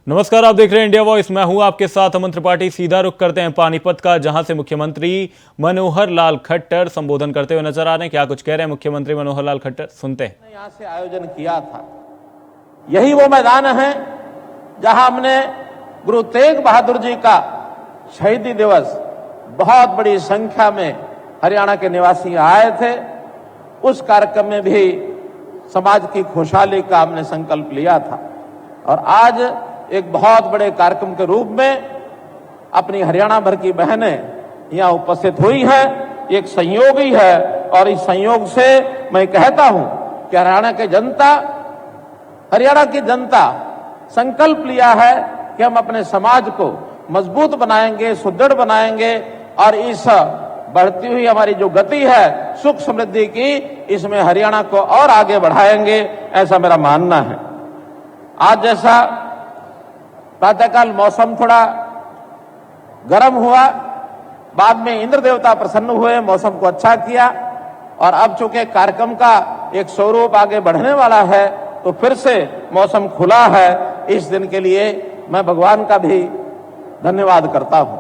नमस्कार, आप देख रहे हैं इंडिया वॉइस। मैं हूं आपके साथ अमन त्रिपाठी। सीधा रुख करते हैं पानीपत का, जहां से मुख्यमंत्री मनोहर लाल खट्टर संबोधन करते हुए नजर आ रहे हैं। क्या कुछ कह रहे हैं मुख्यमंत्री मनोहर लाल खट्टर, सुनते हैं। यहां से आयोजन किया था, यही वो मैदान है जहां हमने गुरु तेग बहादुर जी का शहीदी दिवस बहुत बड़ी संख्या में हरियाणा के निवासी आए थे। उस कार्यक्रम में भी समाज की खुशहाली का हमने संकल्प लिया था और आज एक बहुत बड़े कार्यक्रम के रूप में अपनी हरियाणा भर की बहनें यहां उपस्थित हुई हैं। एक संयोग ही है और इस संयोग से मैं कहता हूं कि हरियाणा की जनता संकल्प लिया है कि हम अपने समाज को मजबूत बनाएंगे, सुदृढ़ बनाएंगे और इस बढ़ती हुई हमारी जो गति है सुख समृद्धि की, इसमें हरियाणा को और आगे बढ़ाएंगे, ऐसा मेरा मानना है। आज जैसा प्रातःकाल मौसम थोड़ा गर्म हुआ, बाद में इंद्र देवता प्रसन्न हुए, मौसम को अच्छा किया और अब चूंकि कार्यक्रम का एक स्वरूप आगे बढ़ने वाला है तो फिर से मौसम खुला है। इस दिन के लिए मैं भगवान का भी धन्यवाद करता हूं।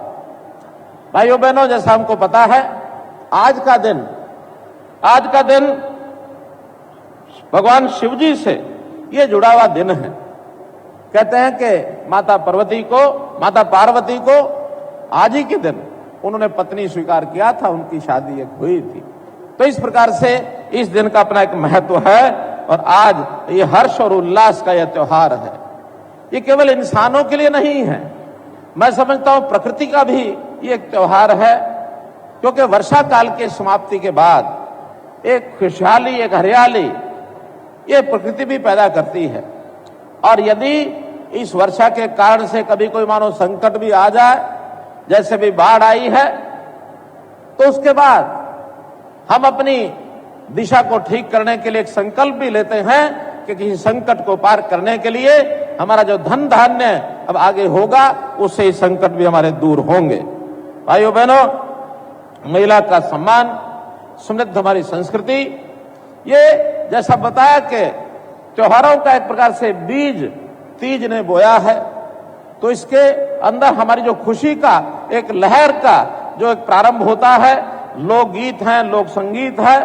भाइयों बहनों, जैसा हमको पता है आज का दिन भगवान शिव जी से ये जुड़ा हुआ दिन है। कहते हैं कि माता पार्वती को आज ही के दिन उन्होंने पत्नी स्वीकार किया था, उनकी शादी एक हुई थी। तो इस प्रकार से इस दिन का अपना एक महत्व है और आज ये हर्ष और उल्लास का यह त्योहार है। ये केवल इंसानों के लिए नहीं है, मैं समझता हूं प्रकृति का भी ये एक त्योहार है, क्योंकि वर्षा काल के समाप्ति के बाद एक खुशहाली, एक हरियाली ये प्रकृति भी पैदा करती है। और यदि इस वर्षा के कारण से कभी कोई मानो संकट भी आ जाए, जैसे भी बाढ़ आई है, तो उसके बाद हम अपनी दिशा को ठीक करने के लिए एक संकल्प भी लेते हैं कि किसी संकट को पार करने के लिए हमारा जो धन धान्य अब आगे होगा, उससे इस संकट भी हमारे दूर होंगे। भाइयों बहनों, महिला का सम्मान, समृद्ध हमारी संस्कृति, ये जैसा बताया कि त्योहारों का एक प्रकार से बीज तीज ने बोया है, तो इसके अंदर हमारी जो खुशी का एक लहर का जो एक प्रारंभ होता है, लोकगीत हैं, लोक संगीत है,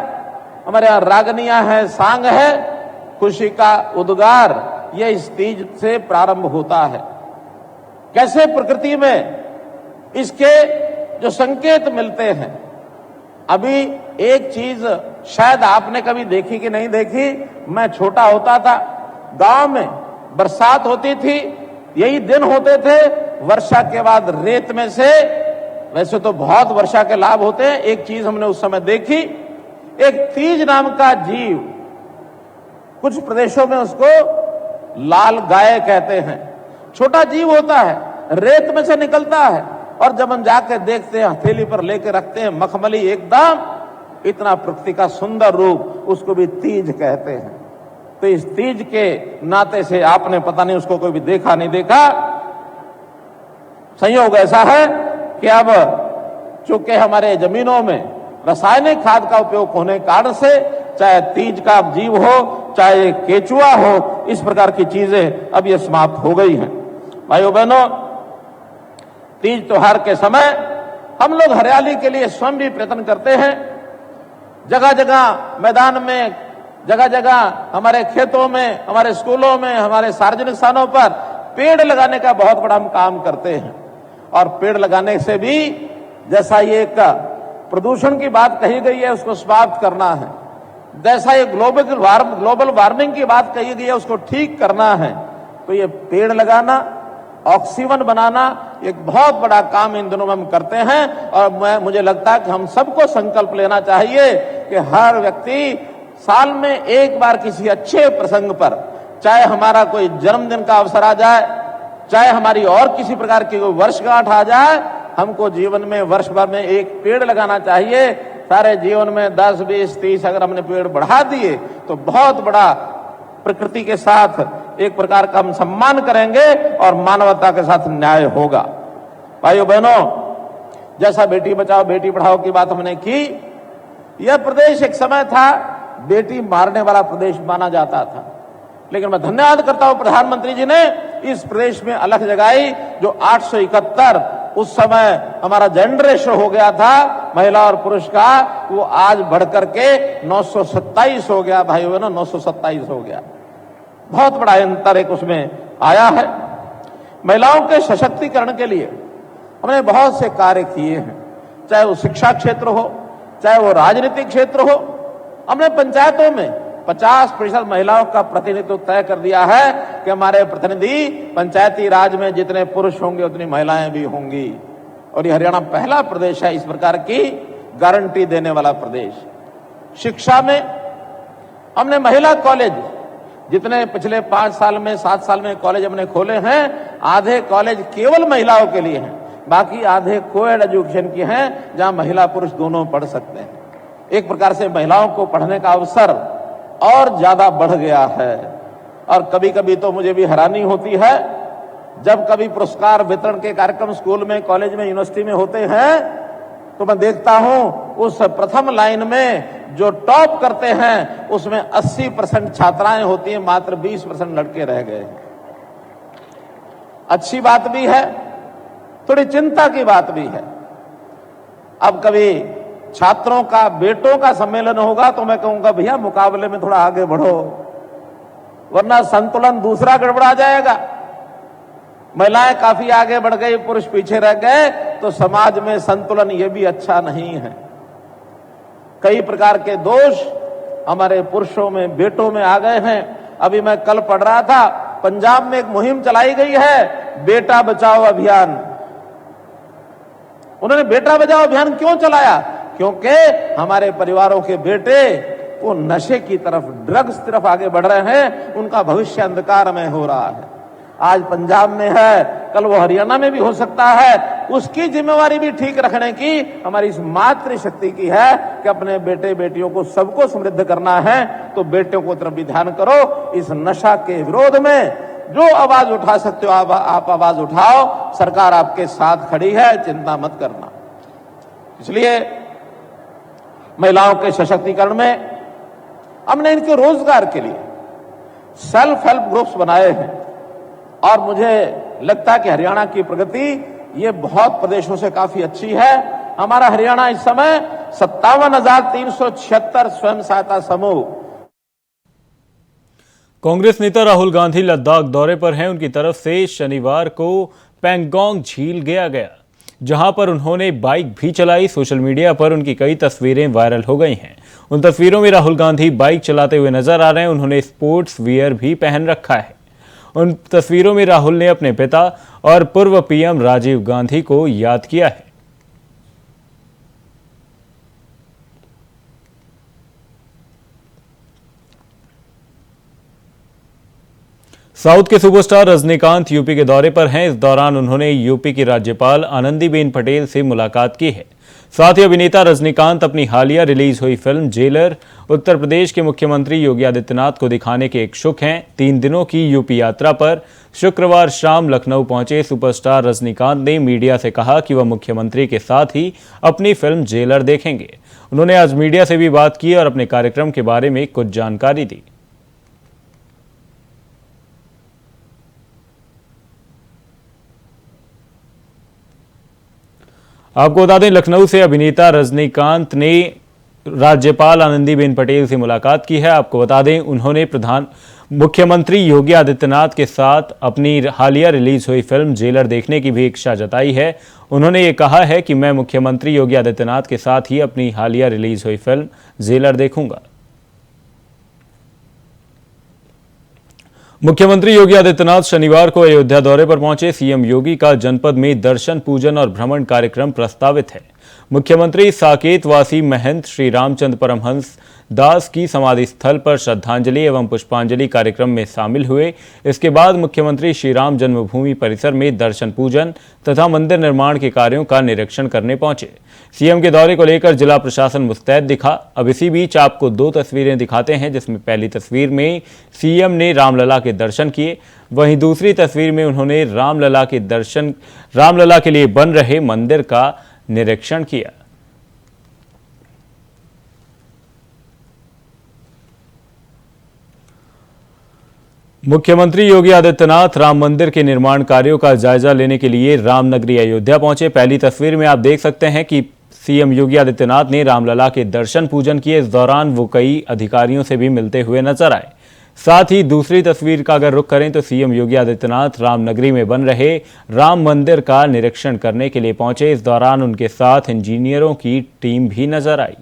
हमारे यहाँ रागनियां हैं, सांग है, खुशी का उद्गार, ये इस तीज से प्रारंभ होता है। कैसे प्रकृति में इसके जो संकेत मिलते हैं। अभी एक चीज शायद आपने कभी देखी कि नहीं देखी, मैं छोटा होता था, गांव में बरसात होती थी, यही दिन होते थे, वर्षा के बाद रेत में से, वैसे तो बहुत वर्षा के लाभ होते हैं, एक चीज हमने उस समय देखी, एक तीज नाम का जीव, कुछ प्रदेशों में उसको लाल गाय कहते हैं, छोटा जीव होता है, रेत में से निकलता है और जब हम जाके देखते हैं, हथेली पर लेके रखते हैं, मखमली एकदम, इतना प्रकृति का सुंदर रूप, उसको भी तीज कहते हैं। तो इस तीज के नाते से आपने पता नहीं उसको कोई भी देखा नहीं देखा, संयोग ऐसा है कि अब चूंकि हमारे जमीनों में रासायनिक खाद का उपयोग होने के कारण से, चाहे तीज का जीव हो, चाहे केचुआ हो, इस प्रकार की चीजें अब ये समाप्त हो गई हैं। भाइयों बहनों, तीज त्योहार के समय हम लोग हरियाली के लिए स्वयं भी प्रयत्न करते हैं। जगह जगह मैदान में, जगह जगह हमारे खेतों में, हमारे स्कूलों में, हमारे सार्वजनिक स्थानों पर पेड़ लगाने का बहुत बड़ा हम काम करते हैं। और पेड़ लगाने से भी, जैसा ये एक प्रदूषण की बात कही गई है, उसको समाप्त करना है, जैसा ये ग्लोबल वार्मिंग की बात कही गई है, उसको ठीक करना है, तो ये पेड़ लगाना, ऑक्सीजन बनाना, एक बहुत बड़ा काम इन दिनों में हम करते हैं। और मुझे लगता है कि हम सबको संकल्प लेना चाहिए कि हर व्यक्ति साल में एक बार किसी अच्छे प्रसंग पर, चाहे हमारा कोई जन्मदिन का अवसर आ जाए, चाहे हमारी और किसी प्रकार की कोई वर्षगांठ आ जाए, हमको जीवन में वर्ष भर में एक पेड़ लगाना चाहिए। सारे जीवन में 10, 20, 30 अगर हमने पेड़ बढ़ा दिए तो बहुत बड़ा प्रकृति के साथ एक प्रकार का हम सम्मान करेंगे और मानवता के साथ न्याय होगा। भाइयों बहनों, जैसा बेटी बचाओ बेटी पढ़ाओ की बात हमने की, यह प्रदेश एक समय था बेटी मारने वाला प्रदेश माना जाता था। लेकिन मैं धन्यवाद करता हूं प्रधानमंत्री जी ने इस प्रदेश में अलख जगाई। जो 871 उस समय हमारा जेंडर रेशो हो गया था महिला और पुरुष का, वो आज बढ़कर के 927 हो गया। भाई बहनों, 927 हो गया। बहुत बड़ा अंतर एक उसमें आया है। महिलाओं के सशक्तिकरण के लिए हमने बहुत से कार्य किए हैं, चाहे वो शिक्षा क्षेत्र हो, चाहे वो राजनीतिक क्षेत्र हो। हमने पंचायतों में 50% महिलाओं का प्रतिनिधित्व तय कर दिया है कि हमारे प्रतिनिधि पंचायती राज में जितने पुरुष होंगे उतनी महिलाएं भी होंगी। और ये हरियाणा पहला प्रदेश है इस प्रकार की गारंटी देने वाला प्रदेश। शिक्षा में हमने महिला कॉलेज, जितने पिछले 5 साल में 7 साल में कॉलेज हमने खोले हैं, आधे कॉलेज केवल महिलाओं के लिए हैं, बाकी आधे कोएड एजुकेशन के हैं जहां महिला पुरुष दोनों पढ़ सकते हैं। एक प्रकार से महिलाओं को पढ़ने का अवसर और ज्यादा बढ़ गया है। और कभी कभी तो मुझे भी हैरानी होती है, जब कभी पुरस्कार वितरण के कार्यक्रम स्कूल में, कॉलेज में, यूनिवर्सिटी में होते हैं, तो मैं देखता हूं उस प्रथम लाइन में जो टॉप करते हैं उसमें 80% छात्राएं होती हैं, मात्र 20% लड़के रह गए। अच्छी बात भी है, थोड़ी चिंता की बात भी है। अब कभी छात्रों का, बेटों का सम्मेलन होगा तो मैं कहूंगा भैया मुकाबले में थोड़ा आगे बढ़ो, वरना संतुलन दूसरा गड़बड़ा जाएगा। महिलाएं काफी आगे बढ़ गई, पुरुष पीछे रह गए, तो समाज में संतुलन ये भी अच्छा नहीं है। कई प्रकार के दोष हमारे पुरुषों में, बेटों में आ गए हैं। अभी मैं कल पढ़ रहा था, पंजाब में एक मुहिम चलाई गई है, बेटा बचाओ अभियान। उन्होंने बेटा बचाओ अभियान क्यों चलाया? क्योंकि हमारे परिवारों के बेटे वो नशे की तरफ, ड्रग्स की तरफ आगे बढ़ रहे हैं, उनका भविष्य अंधकार में हो रहा है। आज पंजाब में है, कल वो हरियाणा में भी हो सकता है। उसकी जिम्मेवारी भी ठीक रखने की हमारी इस मातृशक्ति की है कि अपने बेटे बेटियों को, सबको समृद्ध करना है, तो बेटियों को तरफ भी ध्यान करो। इस नशा के विरोध में जो आवाज उठा सकते हो आप आवाज उठाओ, सरकार आपके साथ खड़ी है, चिंता मत करना। इसलिए महिलाओं के सशक्तिकरण में हमने इनके रोजगार के लिए सेल्फ हेल्प ग्रुप्स बनाए हैं। और मुझे लगता है कि हरियाणा की प्रगति ये बहुत प्रदेशों से काफी अच्छी है। हमारा हरियाणा इस समय 57,376 स्वयं सहायता समूह। कांग्रेस नेता राहुल गांधी लद्दाख दौरे पर हैं। उनकी तरफ से शनिवार को पैंगोंग झील गया, जहां पर उन्होंने बाइक भी चलाई। सोशल मीडिया पर उनकी कई तस्वीरें वायरल हो गई हैं। उन तस्वीरों में राहुल गांधी बाइक चलाते हुए नजर आ रहे हैं। उन्होंने स्पोर्ट्स वियर भी पहन रखा है। उन तस्वीरों में राहुल ने अपने पिता और पूर्व पीएम राजीव गांधी को याद किया है। साउथ के सुपरस्टार रजनीकांत यूपी के दौरे पर हैं। इस दौरान उन्होंने यूपी की राज्यपाल आनंदीबेन पटेल से मुलाकात की है। साथ ही अभिनेता रजनीकांत अपनी हालिया रिलीज हुई फिल्म जेलर उत्तर प्रदेश के मुख्यमंत्री योगी आदित्यनाथ को दिखाने के इच्छुक हैं। 3 दिनों की यूपी यात्रा पर शुक्रवार शाम लखनऊ पहुंचे सुपरस्टार रजनीकांत ने मीडिया से कहा कि वह मुख्यमंत्री के साथ ही अपनी फिल्म जेलर देखेंगे। उन्होंने आज मीडिया से भी बात की और अपने कार्यक्रम के बारे में कुछ जानकारी दी। आपको बता दें, लखनऊ से अभिनेता रजनीकांत ने राज्यपाल आनंदीबेन पटेल से मुलाकात की है। आपको बता दें, उन्होंने मुख्यमंत्री योगी आदित्यनाथ के साथ अपनी हालिया रिलीज हुई फिल्म जेलर देखने की भी इच्छा जताई है। उन्होंने ये कहा है कि मैं मुख्यमंत्री योगी आदित्यनाथ के साथ ही अपनी हालिया रिलीज हुई फिल्म जेलर देखूंगा। मुख्यमंत्री योगी आदित्यनाथ शनिवार को अयोध्या दौरे पर पहुंचे। सीएम योगी का जनपद में दर्शन, पूजन और भ्रमण कार्यक्रम प्रस्तावित है। मुख्यमंत्री साकेतवासी महंत श्री रामचंद्र परमहंस दास की समाधि स्थल पर श्रद्धांजलि एवं पुष्पांजलि कार्यक्रम में शामिल हुए। इसके बाद मुख्यमंत्री श्री राम जन्मभूमि परिसर में दर्शन, पूजन तथा मंदिर निर्माण के कार्यों का निरीक्षण करने पहुंचे। सीएम के दौरे को लेकर जिला प्रशासन मुस्तैद दिखा। अब इसी बीच आपको 2 तस्वीरें दिखाते हैं, जिसमें पहली तस्वीर में सीएम ने रामलला के दर्शन किए, वहीं दूसरी तस्वीर में उन्होंने रामलला के लिए बन रहे मंदिर का निरीक्षण किया। मुख्यमंत्री योगी आदित्यनाथ राम मंदिर के निर्माण कार्यों का जायजा लेने के लिए रामनगरी अयोध्या पहुंचे। पहली तस्वीर में आप देख सकते हैं कि सीएम योगी आदित्यनाथ ने रामलला के दर्शन पूजन किए। इस दौरान वो कई अधिकारियों से भी मिलते हुए नजर आए। साथ ही दूसरी तस्वीर का अगर रुख करें तो सीएम योगी आदित्यनाथ रामनगरी में बन रहे राम मंदिर का निरीक्षण करने के लिए पहुंचे। इस दौरान उनके साथ इंजीनियरों की टीम भी नजर आई।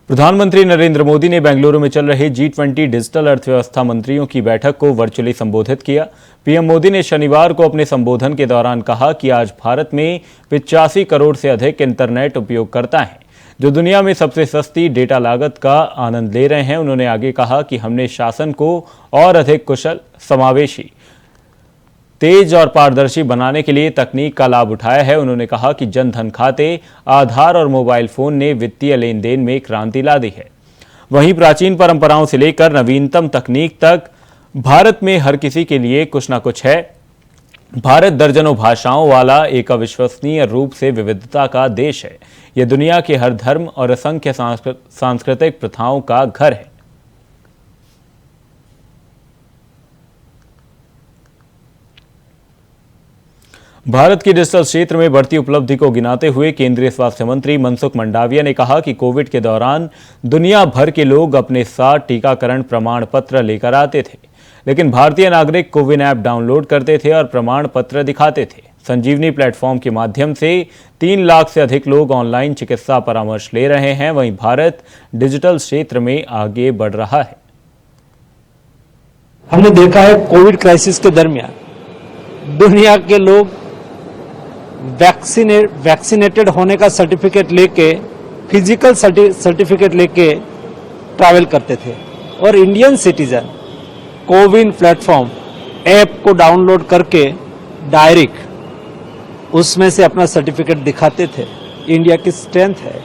प्रधानमंत्री नरेंद्र मोदी ने बेंगलुरु में चल रहे G20 डिजिटल अर्थव्यवस्था मंत्रियों की बैठक को वर्चुअली संबोधित किया। पीएम मोदी ने शनिवार को अपने संबोधन के दौरान कहा कि आज भारत में 85 करोड़ से अधिक इंटरनेट उपयोगकर्ता हैं, जो दुनिया में सबसे सस्ती डेटा लागत का आनंद ले रहे हैं। उन्होंने आगे कहा कि हमने शासन को और अधिक कुशल, समावेशी, तेज और पारदर्शी बनाने के लिए तकनीक का लाभ उठाया है। उन्होंने कहा कि जन धन खाते, आधार और मोबाइल फोन ने वित्तीय लेन देन में क्रांति ला दी है। वहीं प्राचीन परंपराओं से लेकर नवीनतम तकनीक तक भारत में हर किसी के लिए कुछ ना कुछ है। भारत दर्जनों भाषाओं वाला एक अविश्वसनीय रूप से विविधता का देश है। यह दुनिया के हर धर्म और असंख्य सांस्कृतिक प्रथाओं का घर है। भारत की डिजिटल क्षेत्र में बढ़ती उपलब्धि को गिनाते हुए केंद्रीय स्वास्थ्य मंत्री मनसुख मंडाविया ने कहा कि कोविड के दौरान दुनिया भर के लोग अपने साथ टीकाकरण प्रमाण पत्र लेकर आते थे, लेकिन भारतीय नागरिक कोविन ऐप डाउनलोड करते थे और प्रमाण पत्र दिखाते थे। संजीवनी प्लेटफॉर्म के माध्यम से 3 लाख से अधिक लोग ऑनलाइन चिकित्सा परामर्श ले रहे हैं। वहीं भारत डिजिटल क्षेत्र में आगे बढ़ रहा है। हमने देखा है कोविड क्राइसिस के दरमियान दुनिया के लोग वैक्सीनेटेड होने का सर्टिफिकेट लेके, फिजिकल सर्टिफिकेट लेके ट्रैवल करते थे, और Indian citizen CoWIN platform app को डाउनलोड करके डायरेक्ट उसमें से अपना सर्टिफिकेट दिखाते थे। इंडिया की स्ट्रेंथ है।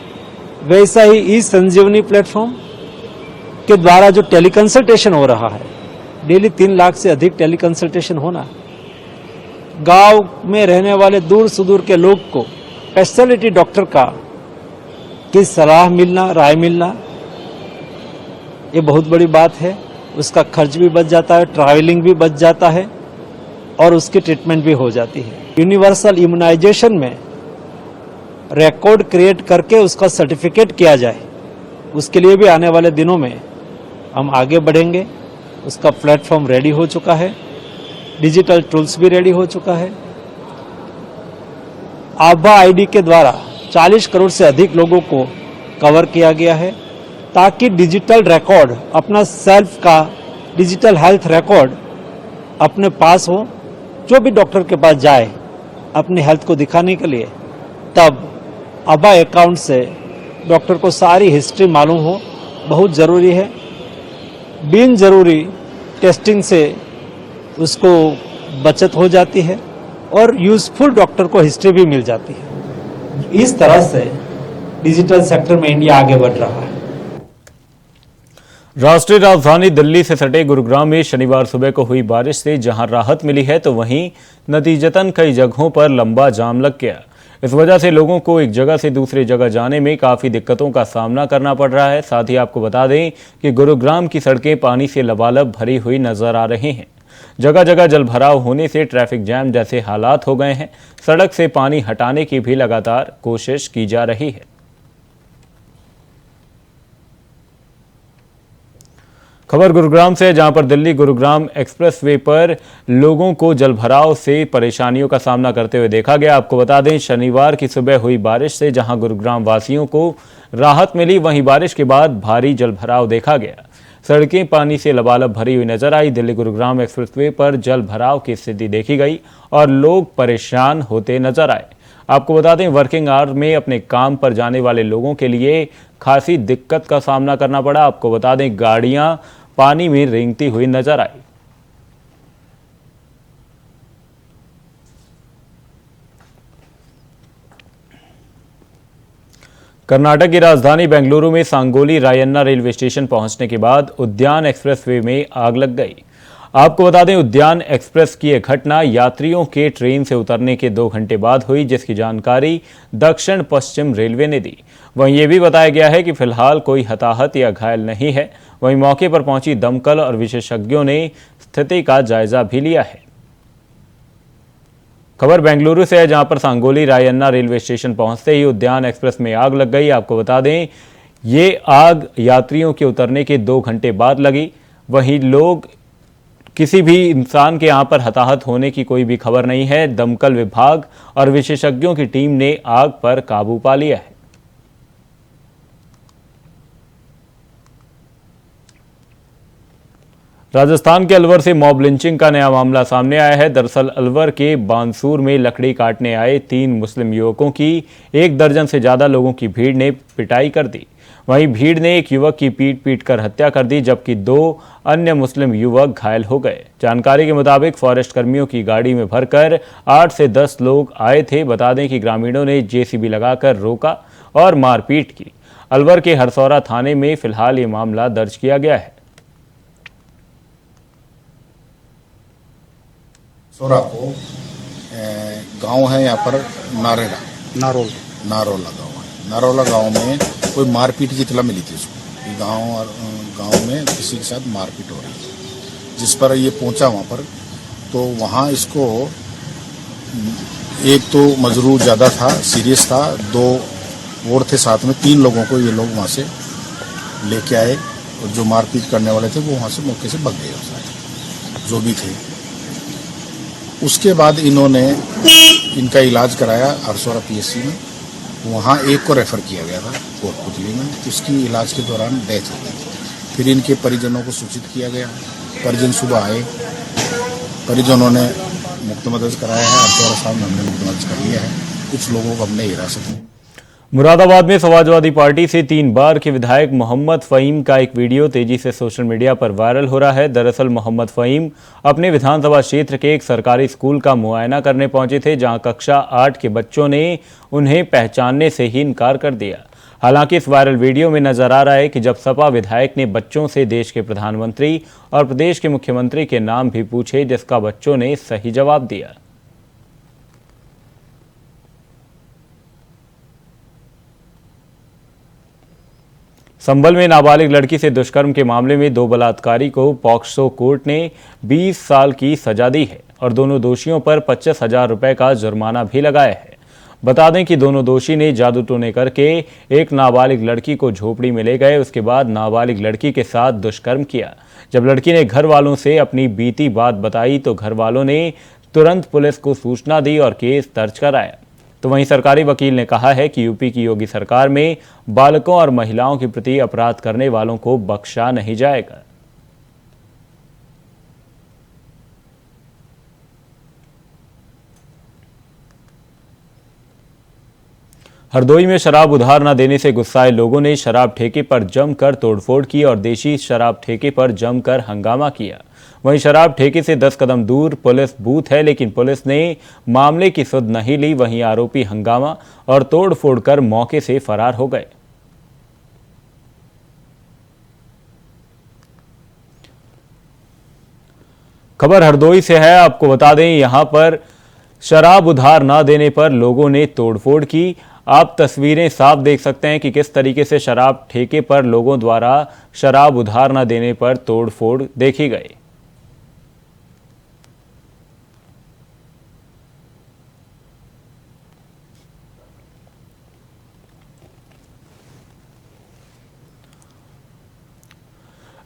वैसा ही ई संजीवनी प्लेटफॉर्म के द्वारा जो टेलीकंसल्टेशन हो रहा है, डेली 3 लाख से अधिक टेलीकंसल्टेशन होना, गांव में रहने वाले दूर सुदूर के लोग को स्पेशलिटी डॉक्टर की सलाह मिलना, राय मिलना, ये बहुत बड़ी बात है। उसका खर्च भी बच जाता है, ट्रैवलिंग भी बच जाता है और उसकी ट्रीटमेंट भी हो जाती है। यूनिवर्सल इम्यूनाइजेशन में रिकॉर्ड क्रिएट करके उसका सर्टिफिकेट किया जाए, उसके लिए भी आने वाले दिनों में हम आगे बढ़ेंगे। उसका प्लेटफॉर्म रेडी हो चुका है, डिजिटल टूल्स भी रेडी हो चुका है। आभा आईडी के द्वारा 40 करोड़ से अधिक लोगों को कवर किया गया है, ताकि डिजिटल रिकॉर्ड, अपना सेल्फ का डिजिटल हेल्थ रिकॉर्ड अपने पास हो। जो भी डॉक्टर के पास जाए अपनी हेल्थ को दिखाने के लिए, तब आभा अकाउंट से डॉक्टर को सारी हिस्ट्री मालूम हो, बहुत ज़रूरी है। बिन जरूरी टेस्टिंग से उसको बचत हो जाती है और यूजफुल डॉक्टर को हिस्ट्री भी मिल जाती है। इस तरह से डिजिटल सेक्टर में इंडिया आगे बढ़ रहा है। राष्ट्रीय राजधानी दिल्ली से सटे गुरुग्राम में शनिवार सुबह को हुई बारिश से जहां राहत मिली है, तो वहीं नतीजतन कई जगहों पर लंबा जाम लग गया। इस वजह से लोगों को एक जगह से दूसरी जगह जाने में काफ़ी दिक्कतों का सामना करना पड़ रहा है। साथ ही आपको बता दें कि गुरुग्राम की सड़कें पानी से लबालब भरी हुई नजर आ रही हैं। जगह जगह जलभराव होने से ट्रैफिक जैम जैसे हालात हो गए हैं। सड़क से पानी हटाने की भी लगातार कोशिश की जा रही है। खबर गुरुग्राम से, जहां पर दिल्ली गुरुग्राम एक्सप्रेसवे पर लोगों को जलभराव से परेशानियों का सामना करते हुए देखा गया। आपको बता दें, शनिवार की सुबह हुई बारिश से जहां गुरुग्राम वासियों को राहत मिली, वहीं बारिश के बाद भारी जलभराव देखा गया। सड़कें पानी से लबालब भरी हुई नजर आई। दिल्ली गुरुग्राम एक्सप्रेसवे पर जल भराव की स्थिति देखी गई और लोग परेशान होते नजर आए। आपको बता दें, वर्किंग आवर में अपने काम पर जाने वाले लोगों के लिए खासी दिक्कत का सामना करना पड़ा। आपको बता दें, गाड़ियां पानी में रेंगती हुई नजर आई। कर्नाटक की राजधानी बेंगलुरु में सांगोली रायन्ना रेलवे स्टेशन पहुंचने के बाद उद्यान एक्सप्रेसवे में आग लग गई। आपको बता दें, उद्यान एक्सप्रेस की यह घटना यात्रियों के ट्रेन से उतरने के 2 घंटे बाद हुई, जिसकी जानकारी दक्षिण पश्चिम रेलवे ने दी। वहीं ये भी बताया गया है कि फिलहाल कोई हताहत या घायल नहीं है। वहीं मौके पर पहुंची दमकल और विशेषज्ञों ने स्थिति का जायजा भी लिया है। खबर बेंगलुरु से है, जहां पर सांगोली रायन्ना रेलवे स्टेशन पहुंचते ही उद्यान एक्सप्रेस में आग लग गई। आपको बता दें, ये आग यात्रियों के उतरने के 2 घंटे बाद लगी। वहीं किसी भी इंसान के यहां पर हताहत होने की कोई भी खबर नहीं है। दमकल विभाग और विशेषज्ञों की टीम ने आग पर काबू पा लिया है। राजस्थान के अलवर से मॉब लिंचिंग का नया मामला सामने आया है। दरअसल अलवर के बानसूर में लकड़ी काटने आए 3 मुस्लिम युवकों की 1 दर्जन से ज्यादा लोगों की भीड़ ने पिटाई कर दी। वहीं भीड़ ने एक युवक की पीट कर हत्या कर दी, जबकि 2 अन्य मुस्लिम युवक घायल हो गए। जानकारी के मुताबिक फॉरेस्ट कर्मियों की गाड़ी में भरकर 8 से 10 लोग आए थे। बता दें कि ग्रामीणों ने जेसीबी लगाकर रोका और मारपीट की। अलवर के हरसौरा थाने में फिलहाल ये मामला दर्ज किया गया है। सोरा को गांव है यहाँ पर नारोला गांव है। नारोला गांव में कोई मारपीट की इतला मिली थी उसको। ये गांव में किसी के साथ मारपीट हो रही थी, जिस पर ये पहुंचा वहां पर। तो वहां इसको एक तो मजरूर ज्यादा था, सीरियस था, 2 और थे साथ में, 3 लोगों को ये लोग वहां से लेके आए और जो मारपीट करने वाले थे वो वहां से मौके से भाग गए सारे जो भी थे। उसके बाद इन्होंने इनका इलाज कराया हरसौरा पीएससी में। वहाँ एक को रेफर किया गया था कोटपुतली में। उसकी इलाज के दौरान डेथ हो गई। फिर इनके परिजनों को सूचित किया गया। परिजन सुबह आए, परिजनों ने मुकदमा दर्ज कराया है। हरसौरा साहब ने हमने मुकदमा दर्ज कर लिया है। कुछ लोगों को हमने हिरासत में। मुरादाबाद में समाजवादी पार्टी से 3 बार के विधायक मोहम्मद फहीम का एक वीडियो तेजी से सोशल मीडिया पर वायरल हो रहा है। दरअसल मोहम्मद फहीम अपने विधानसभा क्षेत्र के एक सरकारी स्कूल का मुआयना करने पहुंचे थे, जहां कक्षा 8 के बच्चों ने उन्हें पहचानने से ही इनकार कर दिया। हालांकि इस वायरल वीडियो में नजर आ रहा है कि जब सपा विधायक ने बच्चों से देश के प्रधानमंत्री और प्रदेश के मुख्यमंत्री के नाम भी पूछे, जिसका बच्चों ने सही जवाब दिया। संभल में नाबालिग लड़की से दुष्कर्म के मामले में 2 बलात्कारी को पॉक्सो कोर्ट ने 20 साल की सजा दी है और दोनों दोषियों पर 25,000 रुपए का जुर्माना भी लगाया है। बता दें कि दोनों दोषी ने जादू टोने करके एक नाबालिग लड़की को झोपड़ी में ले गए। उसके बाद नाबालिग लड़की के साथ दुष्कर्म किया। जब लड़की ने घर वालों से अपनी बीती बात बताई तो घर वालों ने तुरंत पुलिस को सूचना दी और केस दर्ज कराया। तो वहीं सरकारी वकील ने कहा है कि यूपी की योगी सरकार में बालकों और महिलाओं के प्रति अपराध करने वालों को बख्शा नहीं जाएगा। हरदोई में शराब उधार न देने से गुस्साए लोगों ने शराब ठेके पर जमकर तोड़फोड़ की और देशी शराब ठेके पर जमकर हंगामा किया। वहीं शराब ठेके से 10 कदम दूर पुलिस बूथ है, लेकिन पुलिस ने मामले की सुध नहीं ली। वहीं आरोपी हंगामा और तोड़फोड़ कर मौके से फरार हो गए। खबर हरदोई से है। आपको बता दें, यहां पर शराब उधार न देने पर लोगों ने तोड़फोड़ की। आप तस्वीरें साफ देख सकते हैं कि किस तरीके से शराब ठेके पर लोगों द्वारा शराब उधार न देने पर तोड़फोड़ देखी गई।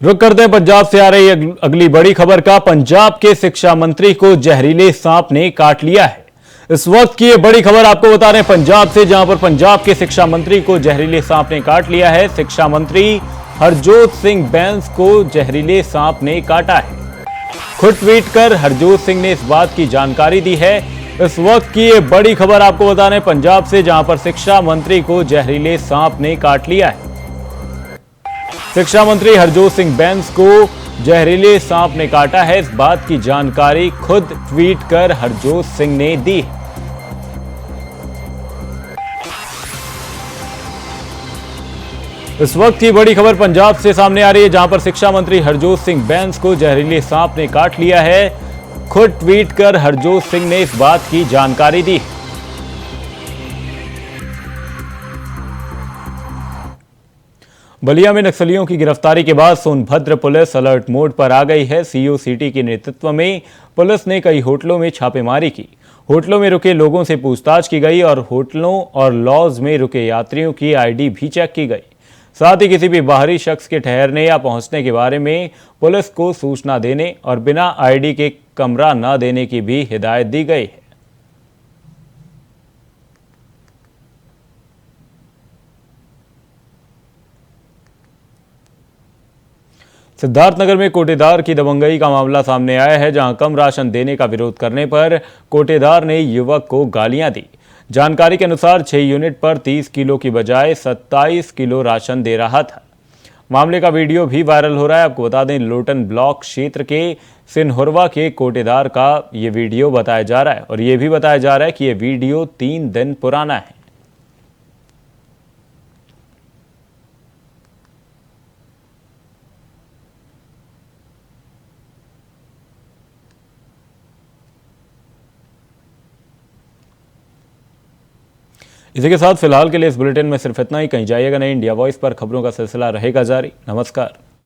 रुक करते हैं पंजाब से आ रही अगली बड़ी खबर का। पंजाब के शिक्षा मंत्री को जहरीले सांप ने काट लिया है। इस वक्त की ये बड़ी खबर आपको बता रहे हैं पंजाब से, जहां पर पंजाब के शिक्षा मंत्री को जहरीले सांप ने काट लिया है। शिक्षा मंत्री हरजोत सिंह बैंस को जहरीले सांप ने काटा है। खुद ट्वीट कर हरजोत सिंह ने इस बात की जानकारी दी है। इस वक्त की ये बड़ी खबर आपको बता रहे हैं पंजाब से, जहां पर शिक्षा मंत्री को जहरीले सांप ने काट लिया है। शिक्षा मंत्री हरजोत सिंह बैंस को जहरीले सांप ने काटा है। इस बात की जानकारी खुद ट्वीट कर हरजोत सिंह ने दी। इस वक्त की बड़ी खबर पंजाब से सामने आ रही है, जहां पर शिक्षा मंत्री हरजोत सिंह बैंस को जहरीले सांप ने काट लिया है। खुद ट्वीट कर हरजोत सिंह ने इस बात की जानकारी दी। बलिया में नक्सलियों की गिरफ्तारी के बाद सोनभद्र पुलिस अलर्ट मोड पर आ गई है। सीओ सिटी के नेतृत्व में पुलिस ने कई होटलों में छापेमारी की। होटलों में रुके लोगों से पूछताछ की गई और होटलों और लॉज में रुके यात्रियों की आईडी भी चेक की गई। साथ ही किसी भी बाहरी शख्स के ठहरने या पहुंचने के बारे में पुलिस को सूचना देने और बिना आईडी के कमरा न देने की भी हिदायत दी गई है। सिद्धार्थनगर में कोटेदार की दबंगई का मामला सामने आया है, जहां कम राशन देने का विरोध करने पर कोटेदार ने युवक को गालियां दी। जानकारी के अनुसार 6 यूनिट पर 30 किलो की बजाय 27 किलो राशन दे रहा था। मामले का वीडियो भी वायरल हो रहा है। आपको बता दें, लोटन ब्लॉक क्षेत्र के सिनहुरवा के कोटेदार का ये वीडियो बताया जा रहा है और ये भी बताया जा रहा है कि ये वीडियो 3 दिन पुराना है। इसी के साथ फिलहाल के लिए इस बुलेटिन में सिर्फ इतना ही। कहीं जाइएगा नहीं, इंडिया वॉइस पर खबरों का सिलसिला रहेगा जारी। नमस्कार।